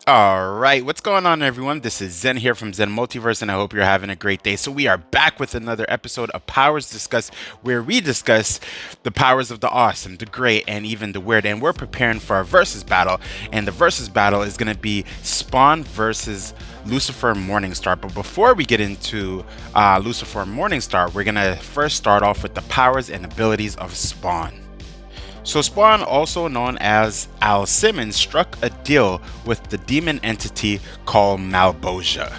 All right, what's going on, everyone? This is Zen here from Zen Multiverse, and I hope you're having a great day. So, we are back with another episode of Powers Discussed, where we discuss the powers of the awesome, the great, and even the weird. And we're preparing for our versus battle, and the versus battle is going to be Spawn versus Lucifer Morningstar. But before we get into Lucifer Morningstar, we're going to first start off with the powers and abilities of Spawn. So Spawn, also known as Al Simmons, struck a deal with the demon entity called Malbosia.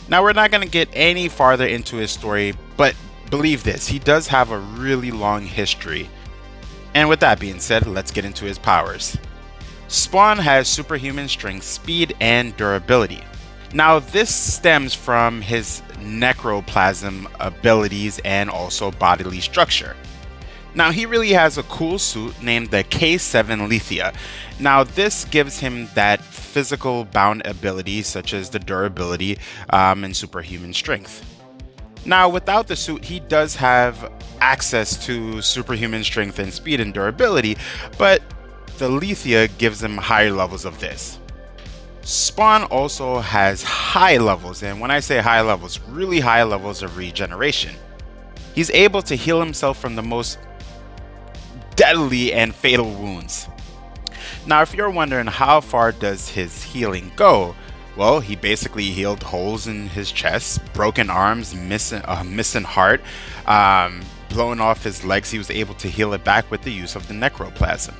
Now, we're not going to get any farther into his story, but believe this, he does have a really long history. And with that being said, let's get into his powers. Spawn has superhuman strength, speed, and durability. Now, this stems from his necroplasm abilities and also bodily structure. Now, he really has a cool suit named the K7 Lethia. Now, this gives him that physical bound ability such as the durability and superhuman strength. Now, without the suit, he does have access to superhuman strength and speed and durability, but the Lethia gives him higher levels of this. Spawn also has high levels, and when I say high levels, really high levels of regeneration. He's able to heal himself from the most deadly and fatal wounds. Now, if you're wondering how far does his healing go, well, he basically healed holes in his chest, broken arms, missing heart, blowing off his legs. He was able to heal it back with the use of the necroplasm.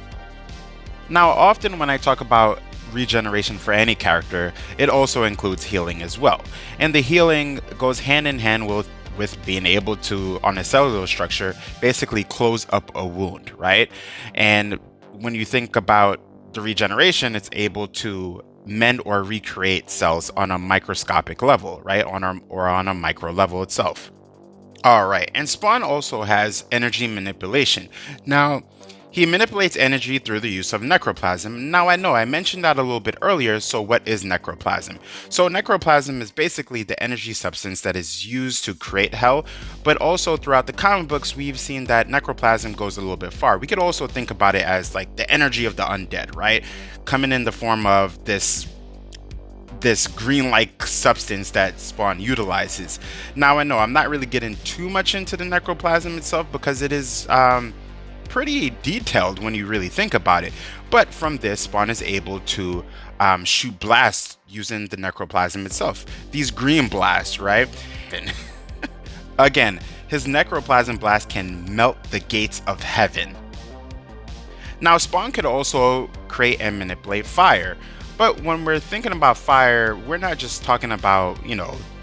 Now, often when I talk about regeneration for any character, it also includes healing as well. And the healing goes hand in hand with being able to, on a cellular structure, basically close up a wound, right? And when you think about the regeneration, it's able to mend or recreate cells on a microscopic level, right? Or on a micro level itself. All right, and Spawn also has energy manipulation. Now, he manipulates energy through the use of necroplasm. Now, I know I mentioned that a little bit earlier, so what is necroplasm? So necroplasm is basically the energy substance that is used to create hell, but also throughout the comic books, we've seen that necroplasm goes a little bit far. We could also think about it as like the energy of the undead, right? Coming in the form of this green-like substance that Spawn utilizes. Now, I know I'm not really getting too much into the necroplasm itself because it is pretty detailed when you really think about it. But from this, Spawn is able to shoot blasts using the necroplasm itself. These green blasts, right? And again, his necroplasm blast can melt the gates of heaven. Now, Spawn could also create and manipulate fire. But when we're thinking about fire, we're not just talking about,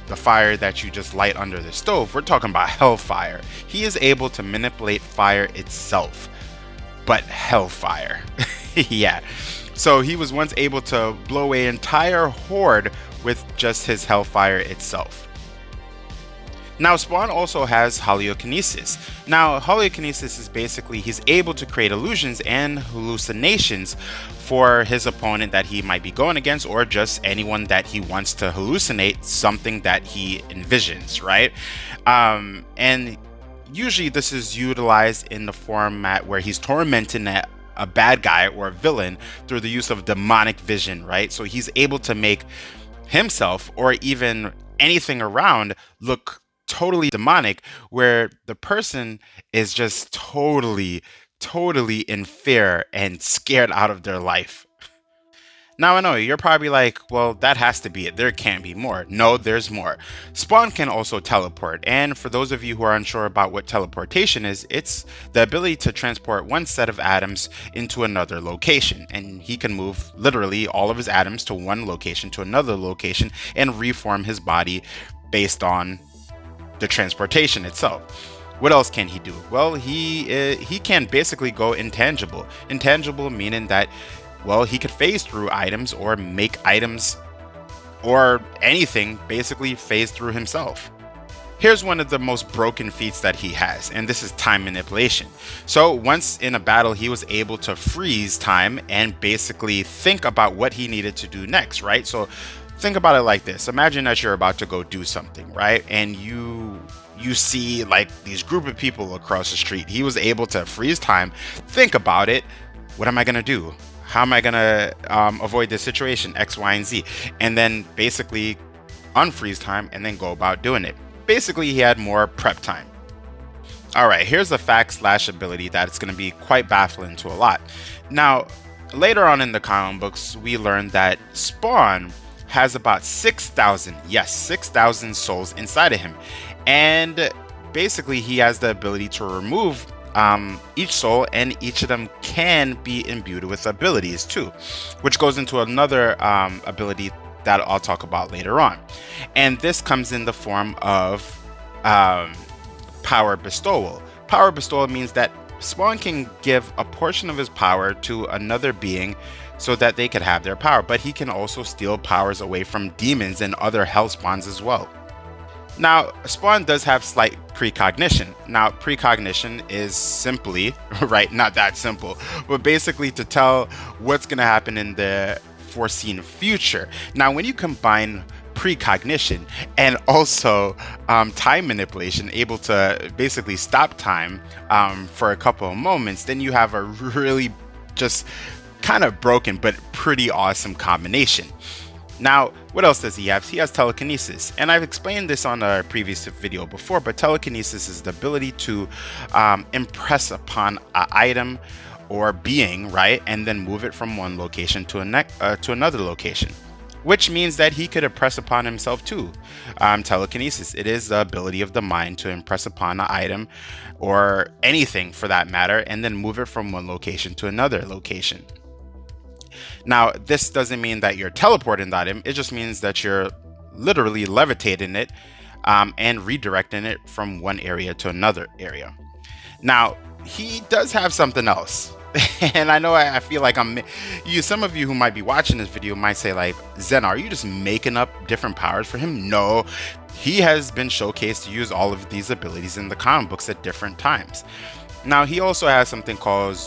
the fire that you just light under the stove. We're talking about hellfire. He is able to manipulate fire itself, but hellfire. Yeah. So he was once able to blow an entire horde with just his hellfire itself. Now, Spawn also has Holykinesis. Now, Holykinesis is basically he's able to create illusions and hallucinations for his opponent that he might be going against, or just anyone that he wants to hallucinate something that he envisions, right? And usually this is utilized in the format where he's tormenting a bad guy or a villain through the use of demonic vision, right? So he's able to make himself or even anything around look totally demonic, where the person is just totally in fear and scared out of their life. Now, I know you're probably like, well, that has to be it. There can't be more. No, there's more. Spawn can also teleport. And for those of you who are unsure about what teleportation is, it's the ability to transport one set of atoms into another location. And he can move literally all of his atoms to one location to another location and reform his body based on the transportation itself. What else can he do? Well, he can basically go intangible. Intangible meaning that, well, he could phase through items or make items or anything basically phase through himself. Here's one of the most broken feats that he has, and this is time manipulation. So once in a battle, he was able to freeze time and basically think about what he needed to do next, right? So think about it like this. Imagine that you're about to go do something, right? And you see like these group of people across the street. He was able to freeze time, think about it. What am I going to do? How am I gonna avoid this situation? X, Y, and Z, and then basically unfreeze time and then go about doing it. Basically, he had more prep time. All right, here's a fact slash ability that it's going to be quite baffling to a lot. Now, later on in the comic books, we learned that Spawn has about 6,000, yes, 6,000 souls inside of him. And basically, he has the ability to remove each soul, and each of them can be imbued with abilities too, which goes into another ability that I'll talk about later on. And this comes in the form of power bestowal. Power bestowal means that Spawn can give a portion of his power to another being so that they could have their power, but he can also steal powers away from demons and other hell spawns as well. Now, Spawn does have slight precognition. Now, precognition is simply, right, not that simple, but basically to tell what's going to happen in the foreseen future. Now, when you combine precognition and also time manipulation, able to basically stop time for a couple of moments, then you have a really just kind of broken but pretty awesome combination. Now, what else does he have? He has telekinesis, and I've explained this on a previous video before, but telekinesis is the ability to impress upon an item or being, right, and then move it from one location to another location, which means that he could impress upon himself too. Telekinesis, it is the ability of the mind to impress upon an item or anything for that matter, and then move it from one location to another location. Now, this doesn't mean that you're teleporting that item. It just means that you're literally levitating it and redirecting it from one area to another area. Now, he does have something else. And I know I feel like some of you who might be watching this video might say like, Zen, are you just making up different powers for him? No, he has been showcased to use all of these abilities in the comic books at different times. Now, he also has something called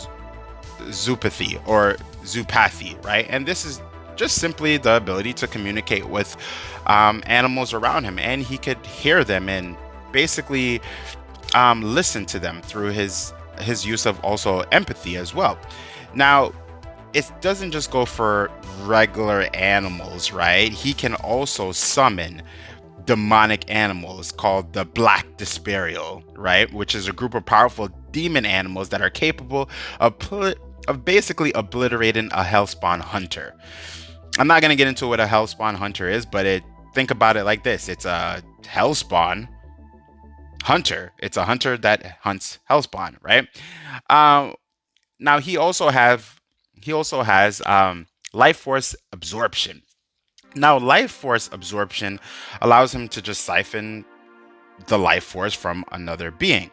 zoopathy or zoopathy, right? And this is just simply the ability to communicate with animals around him, and he could hear them and basically listen to them through his use of also empathy as well. Now, it doesn't just go for regular animals, right? He can also summon demonic animals called the Black Desperial, right? Which is a group of powerful demon animals that are capable of basically obliterating a hellspawn hunter. I'm not going to get into what a hellspawn hunter is, but think about it like this. It's a hellspawn hunter. It's a hunter that hunts hellspawn, right? Now he also has life force absorption. Now, life force absorption allows him to just siphon the life force from another being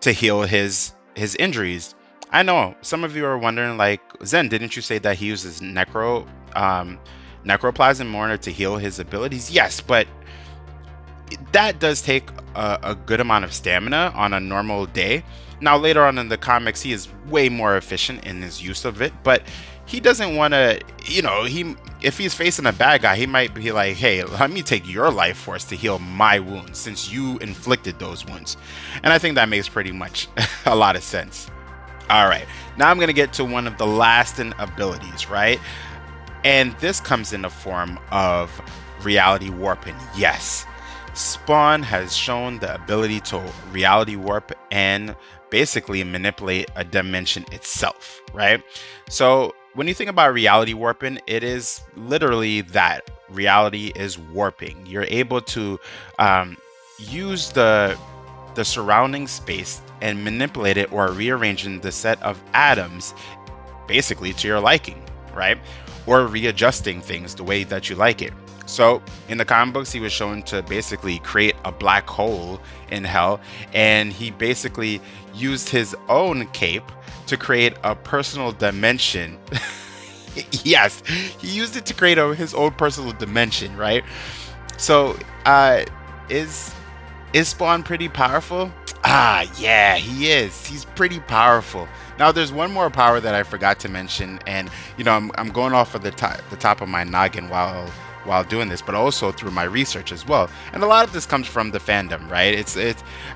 to heal his injuries. I know some of you are wondering, like, Zen, didn't you say that he uses necroplasm in order to heal his abilities? Yes, but that does take a good amount of stamina on a normal day. Now, later on in the comics, he is way more efficient in his use of it, but he doesn't want to, if he's facing a bad guy, he might be like, hey, let me take your life force to heal my wounds since you inflicted those wounds. And I think that makes pretty much a lot of sense. All right, now I'm going to get to one of the lasting abilities, right? And this comes in the form of reality warping. Yes, Spawn has shown the ability to reality warp and basically manipulate a dimension itself, right? So when you think about reality warping, it is literally that. Reality is warping. You're able to use the surrounding space and manipulate it or rearranging the set of atoms basically to your liking, right? Or readjusting things the way that you like it. So in the comic books, he was shown to basically create a black hole in hell, and he basically used his own cape to create a personal dimension. Yes, he used it to create his own personal dimension, right? So is Spawn pretty powerful? Yeah, he is. He's pretty powerful. Now, there's one more power that I forgot to mention, and I'm going off of the top of my noggin while while doing this, but also through my research as well. And a lot of this comes from the fandom, right?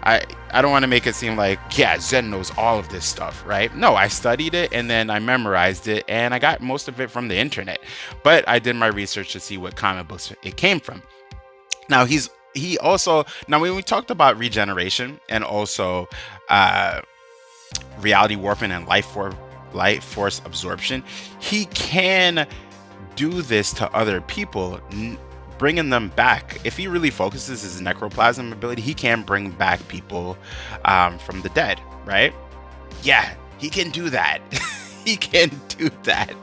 I don't want to make it seem like, yeah, Zen knows all of this stuff, right? No, I studied it and then I memorized it, and I got most of it from the internet. But I did my research to see what comic books it came from. Now he also, now when we talked about regeneration and also reality warping and life force absorption, he can do this to other people, bringing them back. If he really focuses his necroplasm ability, he can bring back people from the dead, right? Yeah, he can do that. He can do that.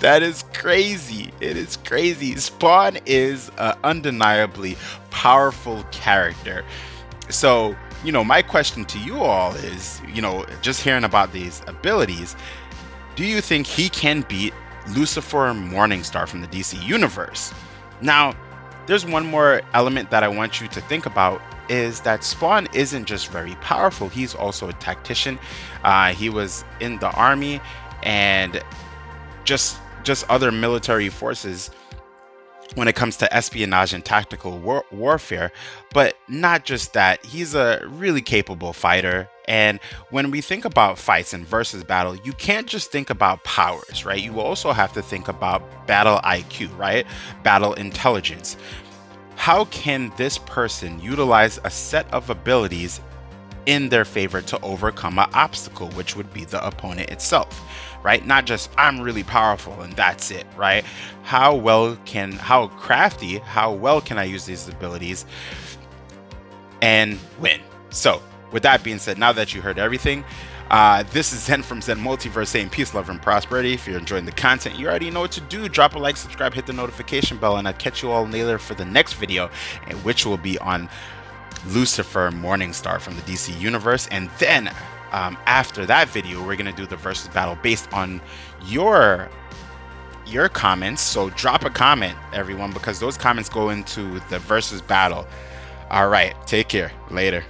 That is crazy. It is crazy. Spawn is an undeniably powerful character. So, my question to you all is, just hearing about these abilities, do you think he can beat Lucifer Morningstar from the DC Universe? Now, there's one more element that I want you to think about, is that Spawn isn't just very powerful, he's also a tactician. He was in the army and just other military forces when it comes to espionage and tactical warfare. But not just that, he's a really capable fighter. And when we think about fights and versus battle, you can't just think about powers, right? You also have to think about battle IQ, right? Battle intelligence. How can this person utilize a set of abilities in their favor to overcome an obstacle, which would be the opponent itself, right? Not just, I'm really powerful and that's it, right? How well can I use these abilities and win? So with that being said, now that you heard everything, this is Zen from Zen Multiverse saying peace, love, and prosperity. If you're enjoying the content, you already know what to do. Drop a like, subscribe, hit the notification bell, and I'll catch you all later for the next video, which will be on Lucifer Morningstar from the DC Universe. And then after that video, we're going to do the versus battle based on your comments. So drop a comment, everyone, because those comments go into the versus battle. All right, take care. Later.